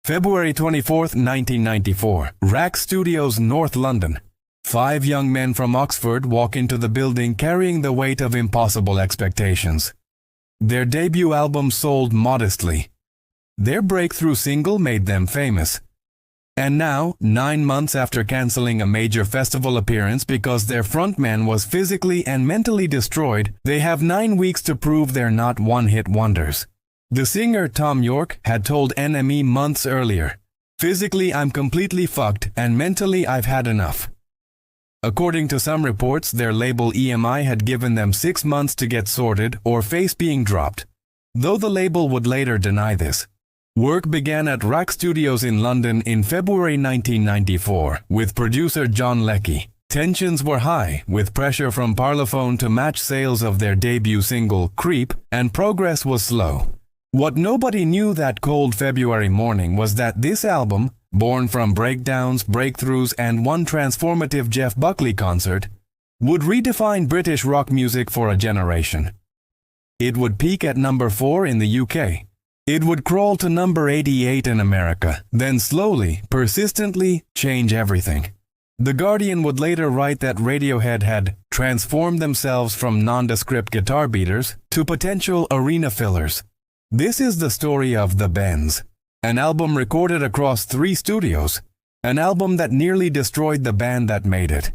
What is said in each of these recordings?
February 24, 1994, Rack Studios, North London. 5 young men from Oxford walk into the building carrying the weight of impossible expectations. Their debut album sold modestly. Their breakthrough single made them famous. And now, 9 months after cancelling a major festival appearance because their frontman was physically and mentally destroyed, they have 9 weeks to prove they're not one-hit wonders. The singer Tom York had told NME months earlier, "Physically I'm completely fucked and mentally I've had enough." According to some reports, their label EMI had given them 6 months to get sorted or face being dropped, though the label would later deny this. Work began at Rack Studios in London in February 1994 with producer John Leckie. Tensions were high, with pressure from Parlophone to match sales of their debut single, Creep, and progress was slow. What nobody knew that cold February morning was that this album, born from breakdowns, breakthroughs, and one transformative Jeff Buckley concert, would redefine British rock music for a generation. It would peak at number 4 in the UK. It would crawl to number 88 in America, then slowly, persistently change everything. The Guardian would later write that Radiohead had transformed themselves from nondescript guitar beaters to potential arena fillers. This is the story of The Bends, an album recorded across 3 studios, an album that nearly destroyed the band that made it,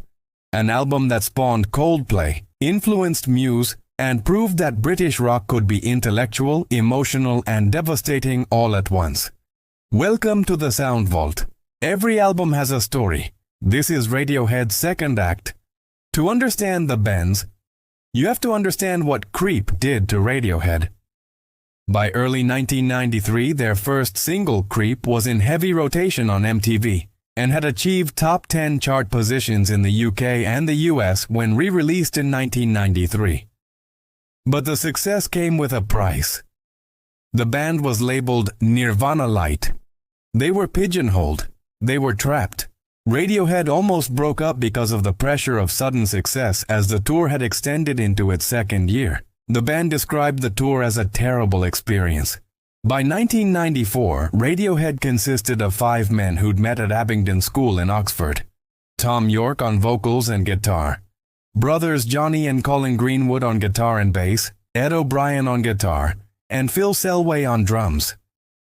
an album that spawned Coldplay, influenced Muse, and proved that British rock could be intellectual, emotional, and devastating all at once. Welcome to the Sound Vault. Every album has a story. This is Radiohead's second act. To understand The Bends, you have to understand what Creep did to Radiohead. By early 1993, their first single, Creep, was in heavy rotation on MTV and had achieved top 10 chart positions in the UK and the US when re-released in 1993. But the success came with a price. The band was labeled Nirvana Light. They were pigeonholed. They were trapped. Radiohead almost broke up because of the pressure of sudden success as the tour had extended into its second year. The band described the tour as a terrible experience. By 1994, Radiohead consisted of 5 men who'd met at Abingdon School in Oxford. Tom York on vocals and guitar. Brothers Johnny and Colin Greenwood on guitar and bass, Ed O'Brien on guitar, and Phil Selway on drums.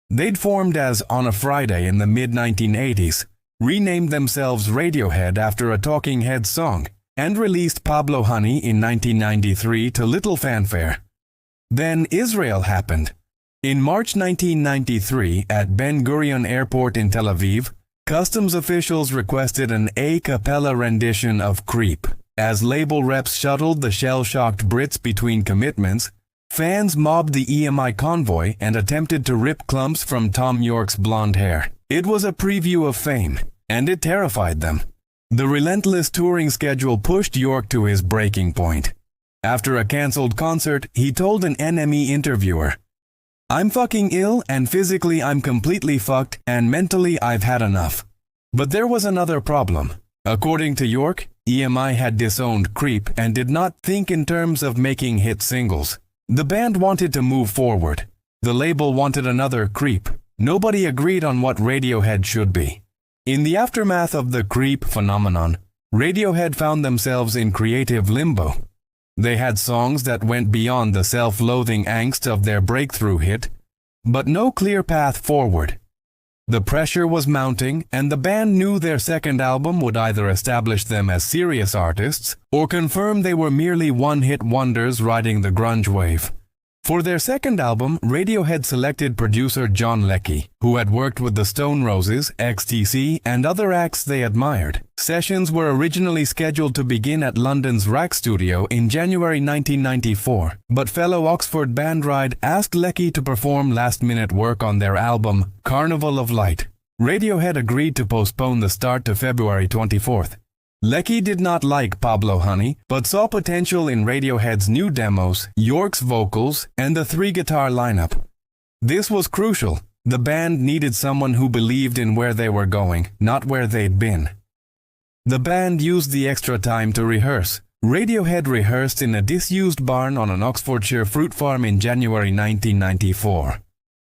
They'd formed as On a Friday in the mid-1980s, renamed themselves Radiohead after a Talking Heads song, and released Pablo Honey in 1993 to little fanfare. Then Israel happened. In March 1993, at Ben Gurion Airport in Tel Aviv, customs officials requested an a cappella rendition of Creep. As label reps shuttled the shell-shocked Brits between commitments, fans mobbed the EMI convoy and attempted to rip clumps from Tom York's blonde hair. It was a preview of fame, and it terrified them. The relentless touring schedule pushed York to his breaking point. After a cancelled concert, he told an NME interviewer, "I'm fucking ill and physically I'm completely fucked and mentally I've had enough." But there was another problem. According to York, EMI had disowned Creep and did not think in terms of making hit singles. The band wanted to move forward. The label wanted another Creep. Nobody agreed on what Radiohead should be. In the aftermath of the Creep phenomenon, Radiohead found themselves in creative limbo. They had songs that went beyond the self-loathing angst of their breakthrough hit, but no clear path forward. The pressure was mounting, and the band knew their second album would either establish them as serious artists or confirm they were merely one-hit wonders riding the grunge wave. For their second album, Radiohead selected producer John Leckie, who had worked with the Stone Roses, XTC, and other acts they admired. Sessions were originally scheduled to begin at London's Rack Studio in January 1994, but fellow Oxford band Ride asked Leckie to perform last-minute work on their album, Carnival of Light. Radiohead agreed to postpone the start to February 24th. Leckie did not like Pablo Honey, but saw potential in Radiohead's new demos, York's vocals, and the 3-guitar lineup. This was crucial. The band needed someone who believed in where they were going, not where they'd been. The band used the extra time to rehearse. Radiohead rehearsed in a disused barn on an Oxfordshire fruit farm in January 1994.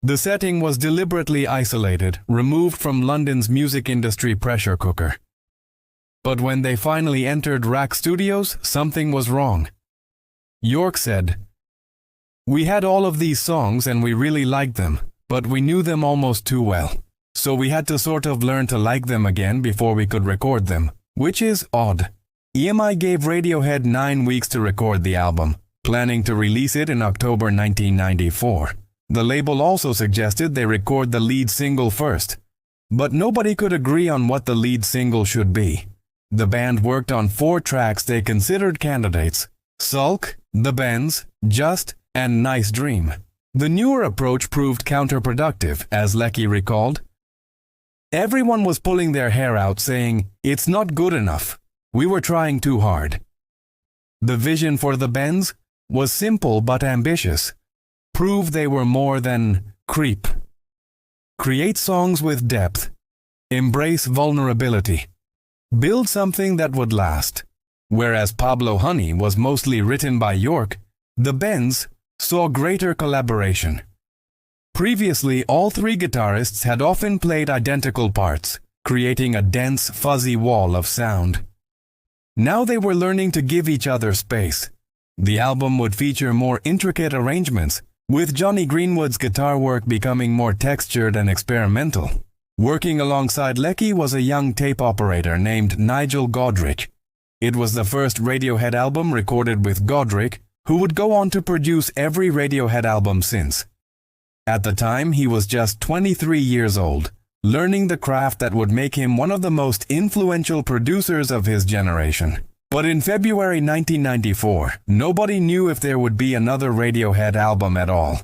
The setting was deliberately isolated, removed from London's music industry pressure cooker. But when they finally entered Rack Studios, something was wrong. York said, "We had all of these songs and we really liked them, but we knew them almost too well. So we had to sort of learn to like them again before we could record them, which is odd." EMI gave Radiohead 9 weeks to record the album, planning to release it in October 1994. The label also suggested they record the lead single first, but nobody could agree on what the lead single should be. The band worked on 4 tracks they considered candidates: Sulk, The Bends, Just, and Nice Dream. The newer approach proved counterproductive, as Leckie recalled. "Everyone was pulling their hair out saying, 'It's not good enough. We were trying too hard.'" The vision for The Bends was simple but ambitious. Prove they were more than creep. Create songs with depth. Embrace vulnerability. Build something that would last. Whereas Pablo Honey was mostly written by York, The Bends saw greater collaboration. Previously, all 3 guitarists had often played identical parts, creating a dense, fuzzy wall of sound. Now they were learning to give each other space. The album would feature more intricate arrangements, with Jonny Greenwood's guitar work becoming more textured and experimental. Working alongside Leckie was a young tape operator named Nigel Godrich. It was the first Radiohead album recorded with Godrich, who would go on to produce every Radiohead album since. At the time, he was just 23 years old, learning the craft that would make him one of the most influential producers of his generation. But in February 1994, nobody knew if there would be another Radiohead album at all.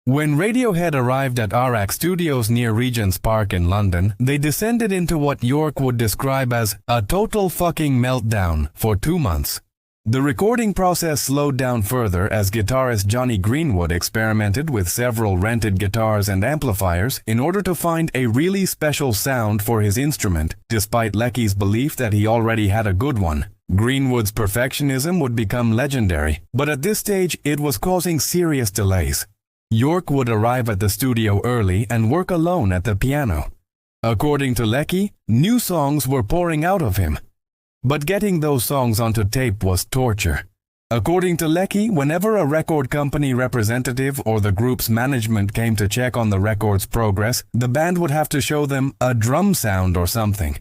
When Radiohead arrived at RAK Studios near Regent's Park in London, they descended into what York would describe as a total fucking meltdown for 2 months. The recording process slowed down further as guitarist Jonny Greenwood experimented with several rented guitars and amplifiers in order to find a really special sound for his instrument, despite Leckie's belief that he already had a good one. Greenwood's perfectionism would become legendary, but at this stage it was causing serious delays. York would arrive at the studio early and work alone at the piano. According to Leckie, new songs were pouring out of him. But getting those songs onto tape was torture. According to Leckie, whenever a record company representative or the group's management came to check on the record's progress, the band would have to show them a drum sound or something.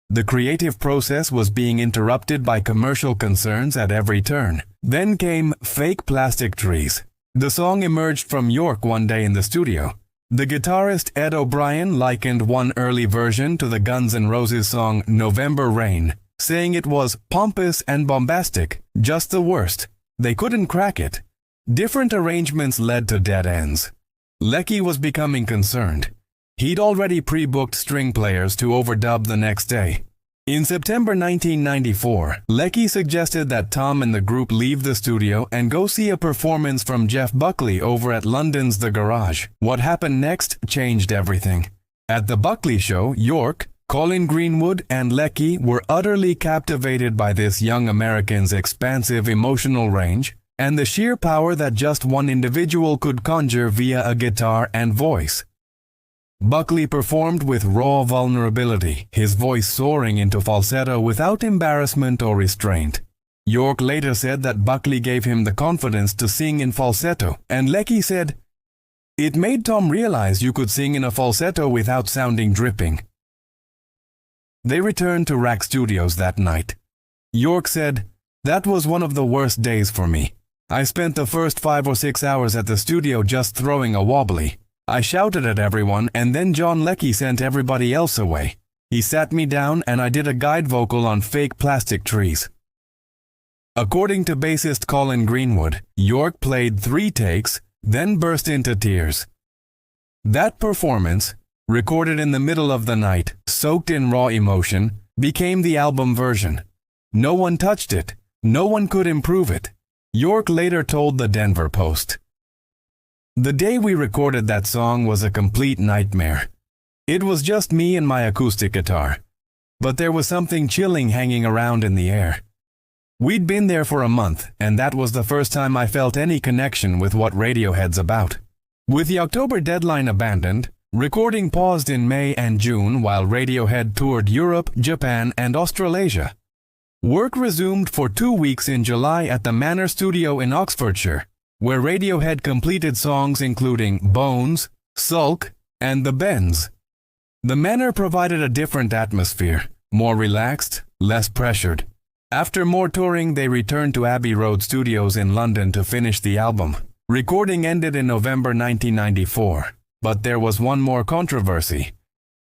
The creative process was being interrupted by commercial concerns at every turn. Then came Fake Plastic Trees. The song emerged from York one day in the studio. The guitarist Ed O'Brien likened one early version to the Guns N' Roses song November Rain, saying it was pompous and bombastic, just the worst. They couldn't crack it. Different arrangements led to dead ends. Leckie was becoming concerned. He'd already pre-booked string players to overdub the next day. In September 1994, Leckie suggested that Tom and the group leave the studio and go see a performance from Jeff Buckley over at London's The Garage. What happened next changed everything. At the Buckley show, York, Colin Greenwood, and Leckie were utterly captivated by this young American's expansive emotional range and the sheer power that just one individual could conjure via a guitar and voice. Buckley performed with raw vulnerability, his voice soaring into falsetto without embarrassment or restraint. York later said that Buckley gave him the confidence to sing in falsetto, and Leckie said, "It made Tom realize you could sing in a falsetto without sounding dripping." They returned to RAK Studios that night. York said, "That was one of the worst days for me. I spent the first 5 or 6 hours at the studio just throwing a wobbly. I shouted at everyone, and then John Leckie sent everybody else away. He sat me down and I did a guide vocal on Fake Plastic Trees." According to bassist Colin Greenwood, York played 3 takes, then burst into tears. That performance, recorded in the middle of the night, soaked in raw emotion, became the album version. No one touched it. No one could improve it. York later told the Denver Post, "The day we recorded that song was a complete nightmare. It was just me and my acoustic guitar. But there was something chilling hanging around in the air. We'd been there for a month, and that was the first time I felt any connection with what Radiohead's about. With the October deadline abandoned, recording paused in May and June while Radiohead toured Europe, Japan, and Australasia. Work resumed for 2 weeks in July at the Manor Studio in Oxfordshire, where Radiohead completed songs including Bones, Sulk, and The Bends. The Manor provided a different atmosphere, more relaxed, less pressured. After more touring, they returned to Abbey Road Studios in London to finish the album. Recording ended in November 1994, but there was one more controversy.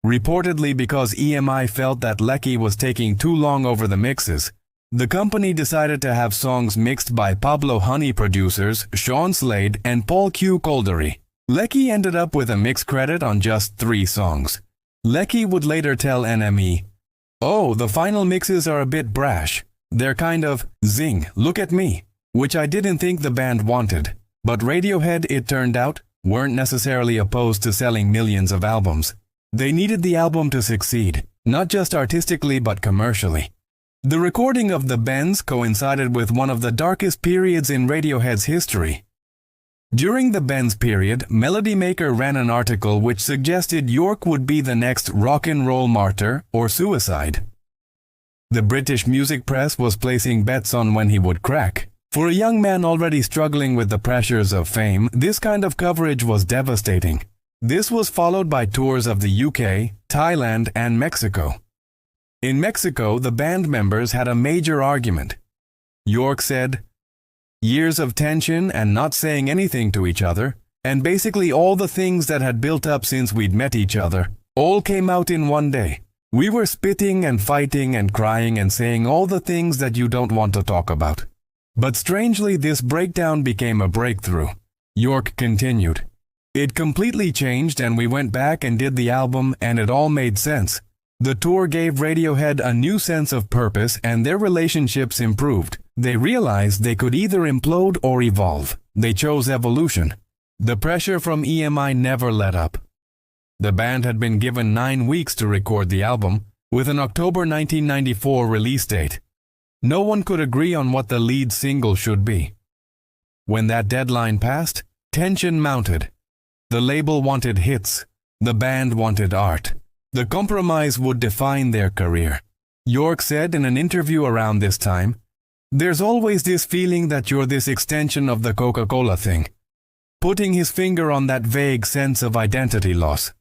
Reportedly because EMI felt that Leckie was taking too long over the mixes, the company decided to have songs mixed by Pablo Honey producers Sean Slade and Paul Q. Coldery. Leckie ended up with a mix credit on just 3 songs. Leckie would later tell NME, "Oh, the final mixes are a bit brash. They're kind of, zing, look at me," which I didn't think the band wanted. But Radiohead, it turned out, weren't necessarily opposed to selling millions of albums. They needed the album to succeed, not just artistically but commercially. The recording of The Bends coincided with one of the darkest periods in Radiohead's history. During the Bends period, Melody Maker ran an article which suggested York would be the next rock and roll martyr or suicide. The British music press was placing bets on when he would crack. For a young man already struggling with the pressures of fame, this kind of coverage was devastating. This was followed by tours of the UK, Thailand, and Mexico. In Mexico, the band members had a major argument. York said, "Years of tension and not saying anything to each other, and basically all the things that had built up since we'd met each other, all came out in one day. We were spitting and fighting and crying and saying all the things that you don't want to talk about." But strangely, this breakdown became a breakthrough. York continued, "It completely changed and we went back and did the album and it all made sense. The tour gave Radiohead a new sense of purpose and their relationships improved. They realized they could either implode or evolve. They chose evolution. The pressure from EMI never let up." The band had been given 9 weeks to record the album, with an October 1994 release date. No one could agree on what the lead single should be. When that deadline passed, tension mounted. The label wanted hits. The band wanted art. The compromise would define their career. York said in an interview around this time, "There's always this feeling that you're this extension of the Coca-Cola thing," putting his finger on that vague sense of identity loss.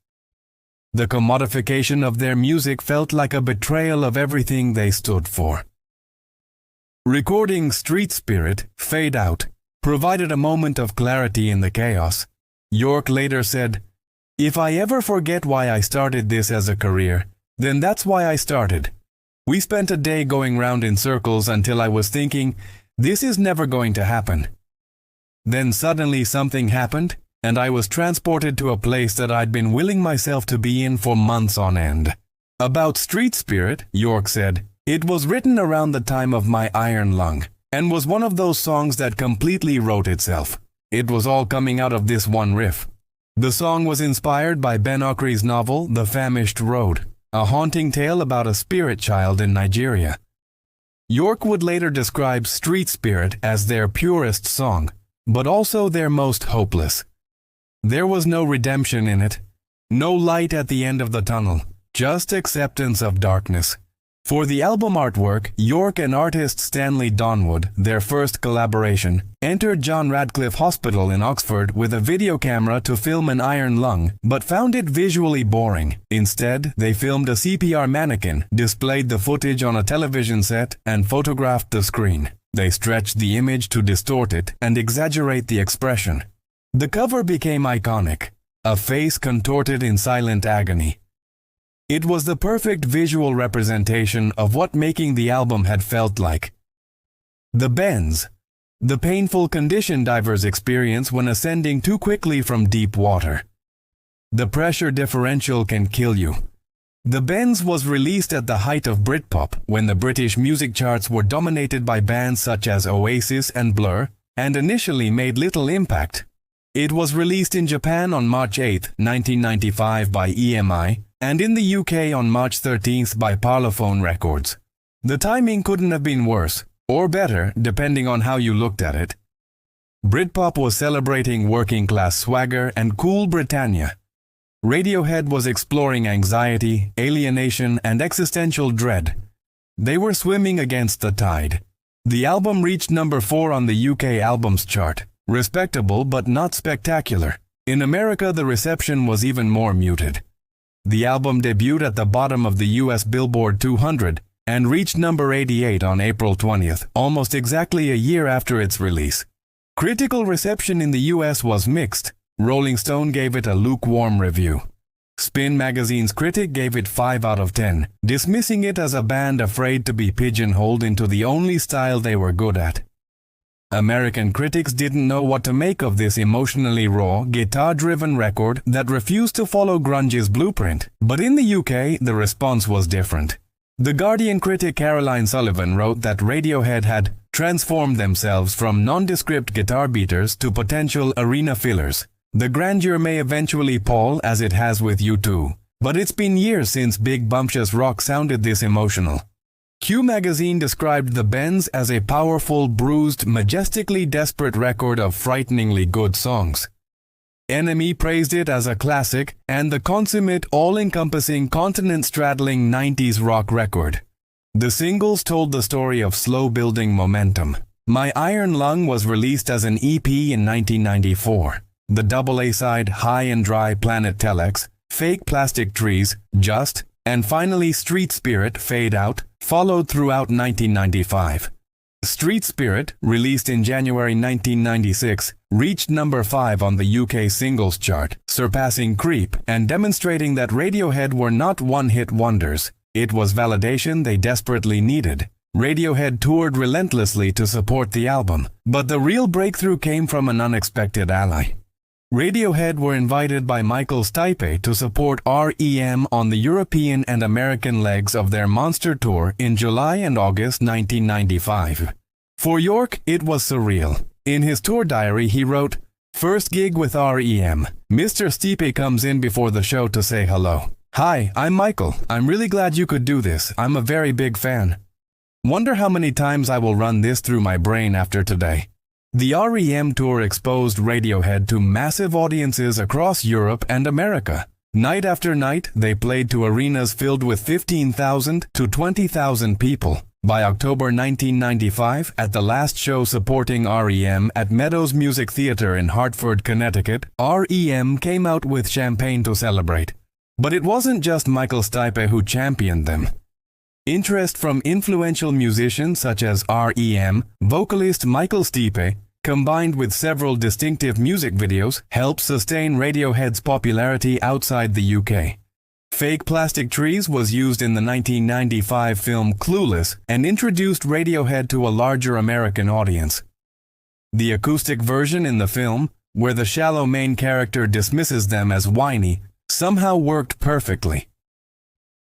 The commodification of their music felt like a betrayal of everything they stood for. Recording Street Spirit, Fade Out, provided a moment of clarity in the chaos. York later said, "If I ever forget why I started this as a career, then that's why I started. We spent a day going round in circles until I was thinking, this is never going to happen. Then suddenly something happened, and I was transported to a place that I'd been willing myself to be in for months on end." About Street Spirit, York said, "It was written around the time of my iron lung, and was one of those songs that completely wrote itself. It was all coming out of this one riff." The song was inspired by Ben Okri's novel The Famished Road, a haunting tale about a spirit child in Nigeria. York would later describe Street Spirit as their purest song, but also their most hopeless. There was no redemption in it, no light at the end of the tunnel, just acceptance of darkness. For the album artwork, York and artist Stanley Donwood, their first collaboration, entered John Radcliffe Hospital in Oxford with a video camera to film an iron lung, but found it visually boring. Instead, they filmed a CPR mannequin, displayed the footage on a television set, and photographed the screen. They stretched the image to distort it and exaggerate the expression. The cover became iconic, a face contorted in silent agony. It was the perfect visual representation of what making the album had felt like. The Bends, the painful condition divers experience when ascending too quickly from deep water. The pressure differential can kill you. The Bends was released at the height of Britpop, when the British music charts were dominated by bands such as Oasis and Blur, and initially made little impact. It was released in Japan on March 8, 1995 by EMI, and in the UK on March 13th by Parlophone Records. The timing couldn't have been worse, or better, depending on how you looked at it. Britpop was celebrating working-class swagger and cool Britannia. Radiohead was exploring anxiety, alienation, and existential dread. They were swimming against the tide. The album reached number 4 on the UK Albums Chart. Respectable but not spectacular. In America, the reception was even more muted. The album debuted at the bottom of the US Billboard 200 and reached number 88 on April 20th, almost exactly a year after its release. Critical reception in the US was mixed. Rolling Stone gave it a lukewarm review. Spin magazine's critic gave it 5 out of 10, dismissing it as a band afraid to be pigeonholed into the only style they were good at. American critics didn't know what to make of this emotionally raw, guitar-driven record that refused to follow grunge's blueprint. But in the UK, the response was different. The Guardian critic Caroline Sullivan wrote that Radiohead had transformed themselves from nondescript guitar beaters to potential arena fillers. The grandeur may eventually pall, as it has with U2, but it's been years since big bumptious rock sounded this emotional. Q magazine described the Bends as a powerful, bruised, majestically desperate record of frighteningly good songs. Enemy praised it as a classic and the consummate, all-encompassing, continent-straddling 90s rock record. The singles told the story of slow-building momentum. My Iron Lung was released as an EP in 1994. The double A-side High and Dry Planet Telex, Fake Plastic Trees, Just, and finally Street Spirit Fade Out followed throughout 1995. Street Spirit, released in January 1996, reached number 5 on the UK singles chart, surpassing Creep and demonstrating that Radiohead were not one-hit wonders. It was validation they desperately needed. Radiohead toured relentlessly to support the album, but the real breakthrough came from an unexpected ally. Radiohead were invited by Michael Stipe to support REM on the European and American legs of their Monster Tour in July and August 1995. For York, it was surreal. In his tour diary, he wrote, "First gig with REM. Mr. Stipe comes in before the show to say hello. Hi, I'm Michael. I'm really glad you could do this. I'm a very big fan. Wonder how many times I will run this through my brain after today." The REM tour exposed Radiohead to massive audiences across Europe and America. Night after night, they played to arenas filled with 15,000 to 20,000 people. By October 1995, at the last show supporting REM at Meadows Music Theater in Hartford, Connecticut, REM came out with champagne to celebrate. But it wasn't just Michael Stipe who championed them. Interest from influential musicians such as REM vocalist Michael Stipe, combined with several distinctive music videos, helped sustain Radiohead's popularity outside the UK. Fake Plastic Trees was used in the 1995 film Clueless and introduced Radiohead to a larger American audience. The acoustic version in the film, where the shallow main character dismisses them as whiny, somehow worked perfectly.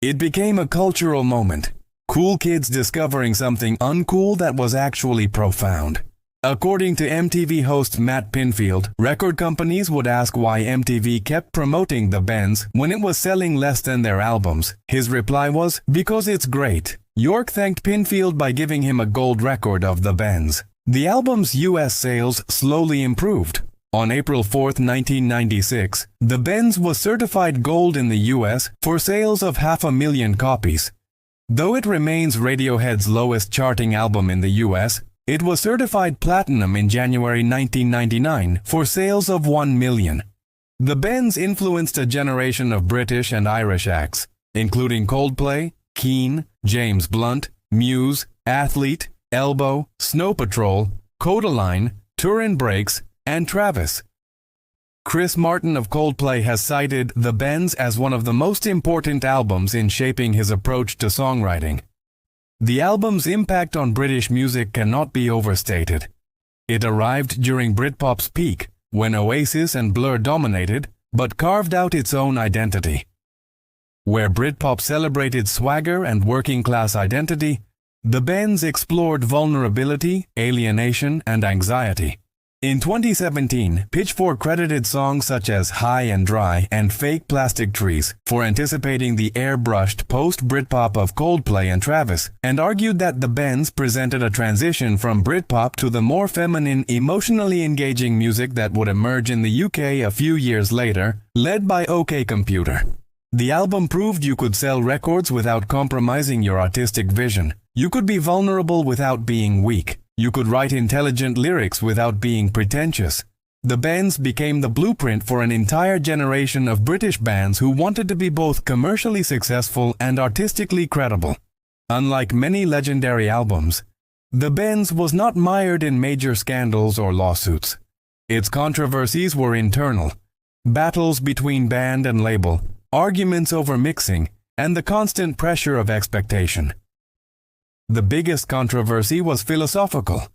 It became a cultural moment. Cool kids discovering something uncool that was actually profound. According to MTV host Matt Pinfield, record companies would ask why MTV kept promoting the Bends when it was selling less than their albums. His reply was, "Because it's great." York thanked Pinfield by giving him a gold record of the Bends. The album's US sales slowly improved. On April 4, 1996, the Bends was certified gold in the US for sales of 500,000 copies. Though it remains Radiohead's lowest charting album in the US, it was certified platinum in January 1999 for sales of 1 million. The Bends influenced a generation of British and Irish acts, including Coldplay, Keane, James Blunt, Muse, Athlete, Elbow, Snow Patrol, Codaline, Turin Brakes, and Travis. Chris Martin of Coldplay has cited The Bends as one of the most important albums in shaping his approach to songwriting. The album's impact on British music cannot be overstated. It arrived during Britpop's peak, when Oasis and Blur dominated, but carved out its own identity. Where Britpop celebrated swagger and working-class identity, The Bends explored vulnerability, alienation, and anxiety. In 2017, Pitchfork credited songs such as High and Dry and Fake Plastic Trees for anticipating the airbrushed post-Britpop of Coldplay and Travis, and argued that the Bends presented a transition from Britpop to the more feminine, emotionally engaging music that would emerge in the UK a few years later, led by OK Computer. The album proved you could sell records without compromising your artistic vision. You could be vulnerable without being weak. You could write intelligent lyrics without being pretentious. The Bends became the blueprint for an entire generation of British bands who wanted to be both commercially successful and artistically credible. Unlike many legendary albums, The Bends was not mired in major scandals or lawsuits. Its controversies were internal. Battles between band and label, arguments over mixing, and the constant pressure of expectation. The biggest controversy was philosophical.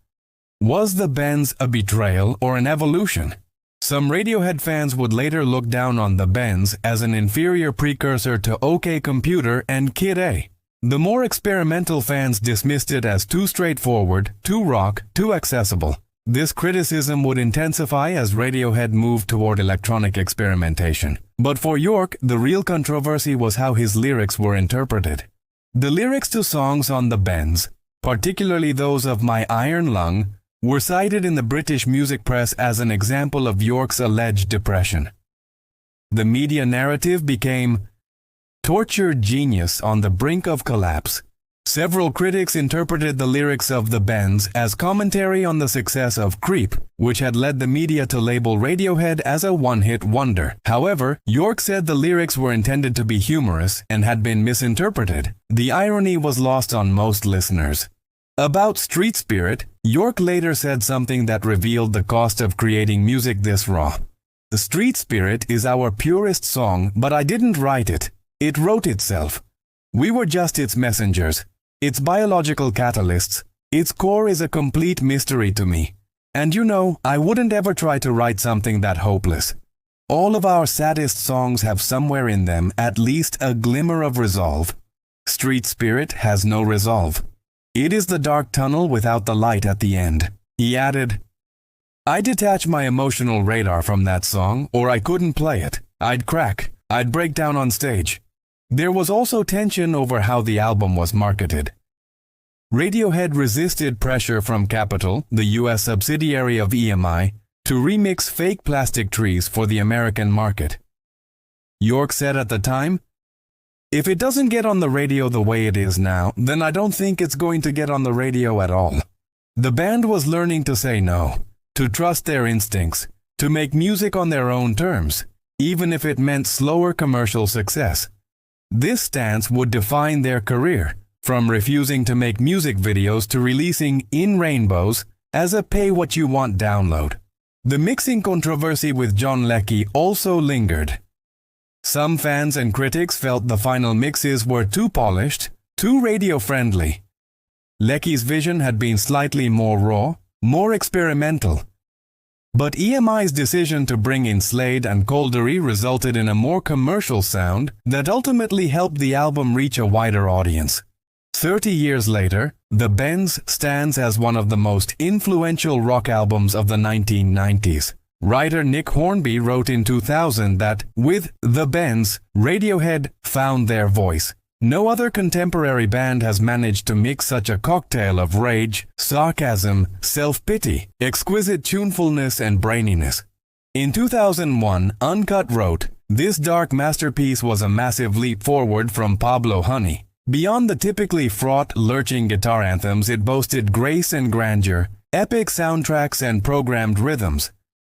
Was the Bends a betrayal or an evolution? Some Radiohead fans would later look down on the Bends as an inferior precursor to OK Computer and Kid A. The more experimental fans dismissed it as too straightforward, too rock, too accessible. This criticism would intensify as Radiohead moved toward electronic experimentation. But for York, the real controversy was how his lyrics were interpreted. The lyrics to songs on the Bends, particularly those of My Iron Lung, were cited in the British music press as an example of York's alleged depression. The media narrative became tortured genius on the brink of collapse. Several critics interpreted the lyrics of the Bends as commentary on the success of Creep, which had led the media to label Radiohead as a one-hit wonder. However, York said the lyrics were intended to be humorous and had been misinterpreted. The irony was lost on most listeners. About Street Spirit, York later said something that revealed the cost of creating music this raw. The Street Spirit is our purest song, but I didn't write it. It wrote itself. We were just its messengers. Its biological catalysts. Its core is a complete mystery to me. And you know, I wouldn't ever try to write something that hopeless. All of our saddest songs have somewhere in them at least a glimmer of resolve. Street Spirit has no resolve. It is the dark tunnel without the light at the end. He added, I detach my emotional radar from that song, or I couldn't play it. I'd crack. I'd break down on stage. There was also tension over how the album was marketed. Radiohead resisted pressure from Capitol, the US subsidiary of EMI, to remix Fake Plastic Trees for the American market. York said at the time, if it doesn't get on the radio the way it is now, then I don't think it's going to get on the radio at all. The band was learning to say no, to trust their instincts, to make music on their own terms, even if it meant slower commercial success. This stance would define their career, from refusing to make music videos to releasing In Rainbows as a pay-what-you-want download. The mixing controversy with John Leckie also lingered. Some fans and critics felt the final mixes were too polished, too radio-friendly. Leckie's vision had been slightly more raw, more experimental. But EMI's decision to bring in Slade and Caldery resulted in a more commercial sound that ultimately helped the album reach a wider audience. 30 years later, The Bends stands as one of the most influential rock albums of the 1990s. Writer Nick Hornby wrote in 2000 that, with The Bends, Radiohead found their voice. No other contemporary band has managed to mix such a cocktail of rage, sarcasm, self-pity, exquisite tunefulness, and braininess. In 2001, Uncut wrote, "This dark masterpiece was a massive leap forward from Pablo Honey. Beyond the typically fraught, lurching guitar anthems, it boasted grace and grandeur, epic soundtracks, and programmed rhythms."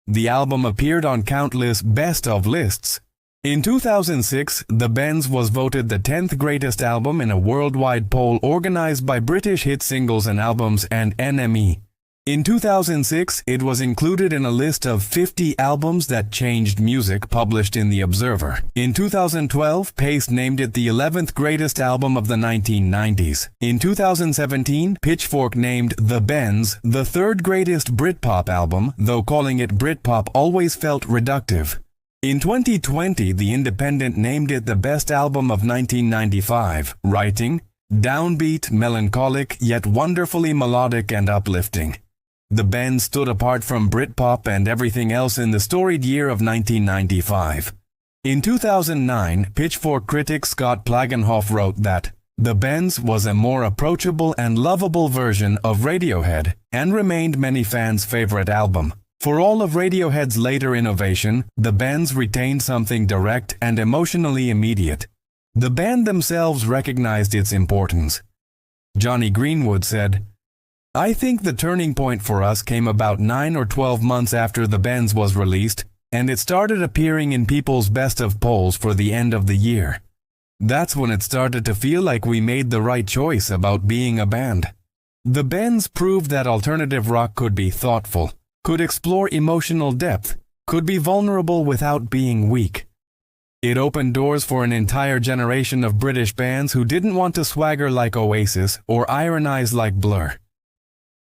The album appeared on countless best-of lists. In 2006, The Bends was voted the 10th greatest album in a worldwide poll organized by British Hit Singles and Albums and NME. In 2006, it was included in a list of 50 albums that changed music published in The Observer. In 2012, Paste named it the 11th greatest album of the 1990s. In 2017, Pitchfork named The Bends the 3rd greatest Britpop album, though calling it Britpop always felt reductive. In 2020, The Independent named it the best album of 1995, writing, "Downbeat, melancholic, yet wonderfully melodic and uplifting." The band stood apart from Britpop and everything else in the storied year of 1995. In 2009, Pitchfork critic Scott Plagenhoff wrote that The Bends was a more approachable and lovable version of Radiohead and remained many fans' favorite album. For all of Radiohead's later innovation, The Bends retained something direct and emotionally immediate. The band themselves recognized its importance. Johnny Greenwood said, "I think the turning point for us came about 9 or 12 months after The Bends was released, and it started appearing in people's best of polls for the end of the year. That's when it started to feel like we made the right choice about being a band." The Bends proved that alternative rock could be thoughtful, could explore emotional depth, could be vulnerable without being weak. It opened doors for an entire generation of British bands who didn't want to swagger like Oasis or ironize like Blur.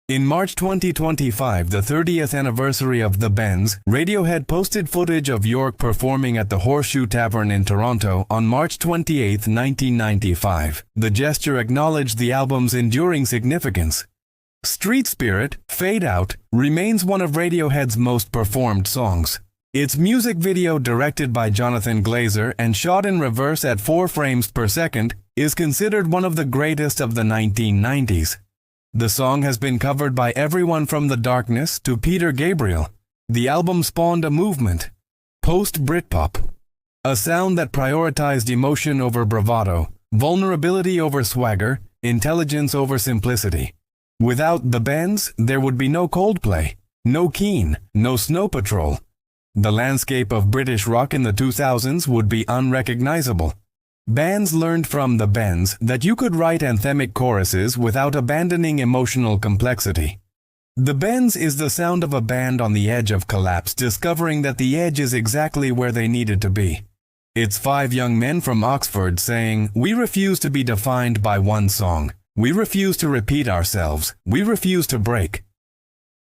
In March 2025, the 30th anniversary of The Bends, Radiohead posted footage of York performing at the Horseshoe Tavern in Toronto on March 28, 1995. The gesture acknowledged the album's enduring significance. Street Spirit, Fade Out, remains one of Radiohead's most performed songs. Its music video, directed by Jonathan Glazer and shot in reverse at 4 frames per second, is considered one of the greatest of the 1990s. The song has been covered by everyone from The Darkness to Peter Gabriel. The album spawned a movement, post-Britpop, a sound that prioritized emotion over bravado, vulnerability over swagger, intelligence over simplicity. Without The Bends, there would be no Coldplay, no Keane, no Snow Patrol. The landscape of British rock in the 2000s would be unrecognizable. Bands learned from The Bends that you could write anthemic choruses without abandoning emotional complexity. The Bends is the sound of a band on the edge of collapse, discovering that the edge is exactly where they needed to be. It's 5 young men from Oxford saying, "We refuse to be defined by one song. We refuse to repeat ourselves. We refuse to break."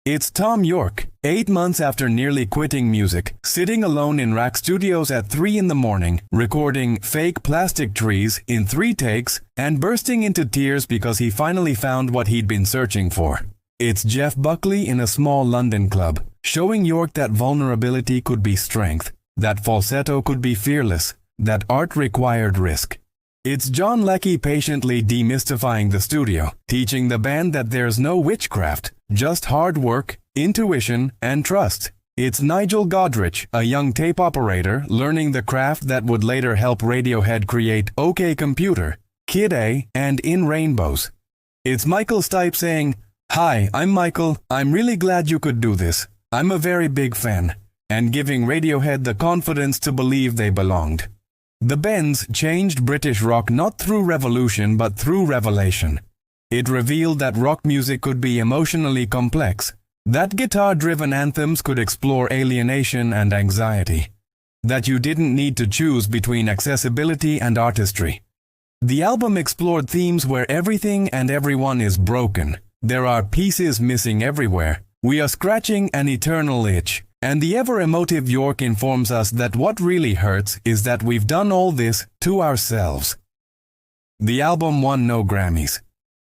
It's Thom Yorke, 8 months after nearly quitting music, sitting alone in Rack Studios at 3 in the morning, recording Fake Plastic Trees in 3 takes, and bursting into tears because he finally found what he'd been searching for. It's Jeff Buckley in a small London club, showing Yorke that vulnerability could be strength, that falsetto could be fearless, that art required risk. It's John Leckie patiently demystifying the studio, teaching the band that there's no witchcraft, just hard work, intuition, and trust. It's Nigel Godrich, a young tape operator, learning the craft that would later help Radiohead create OK Computer, Kid A, and In Rainbows. It's Michael Stipe saying, "Hi, I'm Michael. I'm really glad you could do this. I'm a very big fan," and giving Radiohead the confidence to believe they belonged. The Bends changed British rock not through revolution but through revelation. It revealed that rock music could be emotionally complex, that guitar-driven anthems could explore alienation and anxiety, that you didn't need to choose between accessibility and artistry. The album explored themes where everything and everyone is broken. There are pieces missing everywhere. We are scratching an eternal itch. And the ever-emotive Yorke informs us that what really hurts is that we've done all this to ourselves. The album won no Grammys.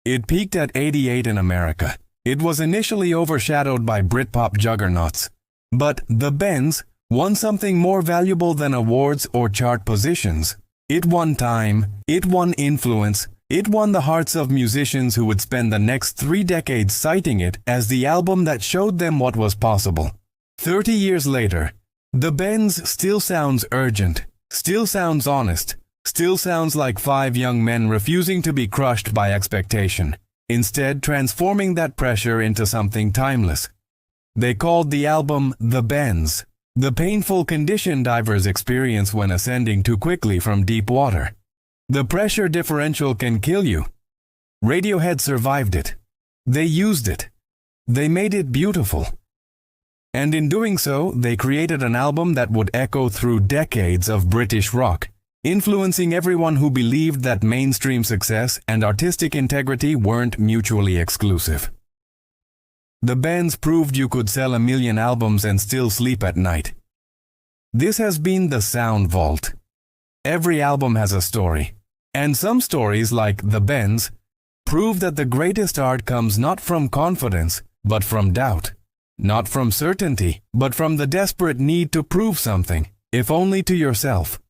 It peaked at 88 in America. It was initially overshadowed by Britpop juggernauts. But The Bends won something more valuable than awards or chart positions. It won time, it won influence, it won the hearts of musicians who would spend the next 3 decades citing it as the album that showed them what was possible. 30 years later, The Bends still sounds urgent, still sounds honest, still sounds like 5 young men refusing to be crushed by expectation, instead transforming that pressure into something timeless. They called the album The Bends, the painful condition divers experience when ascending too quickly from deep water. The pressure differential can kill you. Radiohead survived it. They used it. They made it beautiful. And in doing so, they created an album that would echo through decades of British rock, influencing everyone who believed that mainstream success and artistic integrity weren't mutually exclusive. The Bends proved you could sell 1 million albums and still sleep at night. This has been the Sound Vault. Every album has a story, and some stories, like The Bends, prove that the greatest art comes not from confidence, but from doubt. Not from certainty, but from the desperate need to prove something, if only to yourself.